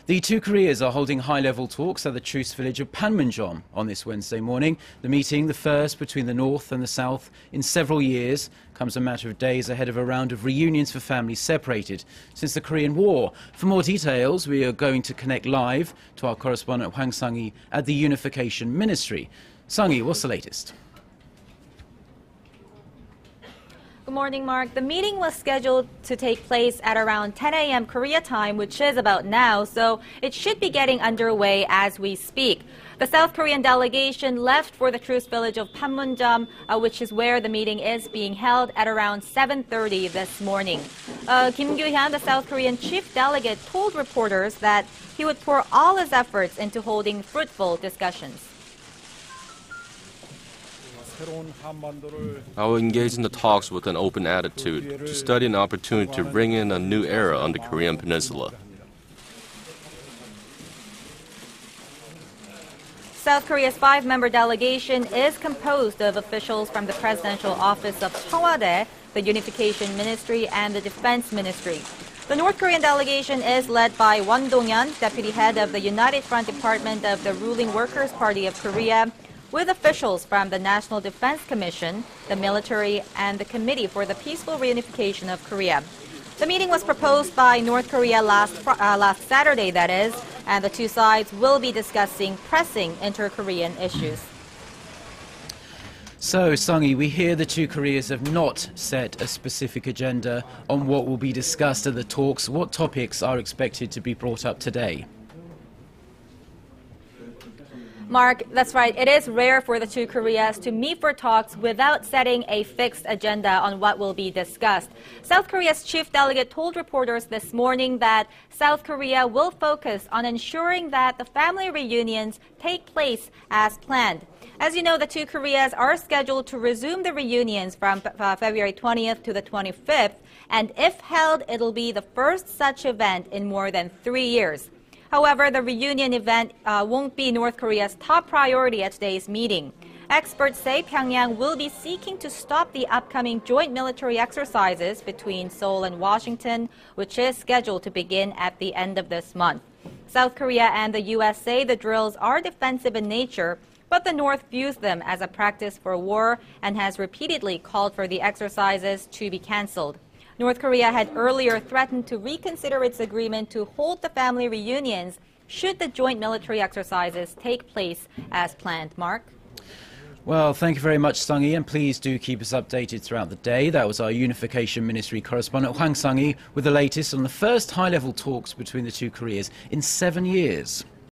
The two Koreas are holding high-level talks at the truce village of Panmunjom on this Wednesday morning. The meeting, the first between the North and the South in several years, comes a matter of days ahead of a round of reunions for families separated since the Korean War. For more details, we are going to connect live to our correspondent Hwang Sung-hee at the Unification Ministry. Sung-hee, what's the latest? Good morning, Mark. The meeting was scheduled to take place at around 10 a.m. Korea time, which is about now, so it should be getting underway as we speak. The South Korean delegation left for the truce village of Panmunjom, which is where the meeting is being held, at around 7:30 this morning. Kim Kyou-hyun, the South Korean chief delegate, told reporters that he would pour all his efforts into holding fruitful discussions. I will engage in the talks with an open attitude to study an opportunity to bring in a new era on the Korean peninsula. South Korea's five-member delegation is composed of officials from the presidential office of Cheolwade, the Unification Ministry, and the Defense Ministry. The North Korean delegation is led by Won Dong-yeon, deputy head of the United Front Department of the ruling Workers' Party of Korea, with officials from the National Defense Commission, the military, and the Committee for the Peaceful Reunification of Korea. The meeting was proposed by North Korea last Saturday, that is, and the two sides will be discussing pressing inter-Korean issues. So, Sung-hee, we hear the two Koreas have not set a specific agenda on what will be discussed at the talks. What topics are expected to be brought up today? Mark, that's right. It is rare for the two Koreas to meet for talks without setting a fixed agenda on what will be discussed. South Korea's chief delegate told reporters this morning that South Korea will focus on ensuring that the family reunions take place as planned. As you know, the two Koreas are scheduled to resume the reunions from February 20th to the 25th, and if held, it'll be the first such event in more than 3 years. However, the reunion event won't be North Korea's top priority at today's meeting. Experts say Pyongyang will be seeking to stop the upcoming joint military exercises between Seoul and Washington, which is scheduled to begin at the end of this month. South Korea and the U.S. say the drills are defensive in nature, but the North views them as a practice for war and has repeatedly called for the exercises to be canceled. North Korea had earlier threatened to reconsider its agreement to hold the family reunions should the joint military exercises take place as planned. Mark? Well, thank you very much, Sung-hee, and please do keep us updated throughout the day. That was our Unification Ministry correspondent, Hwang Sung-hee, with the latest on the first high-level talks between the two Koreas in 7 years.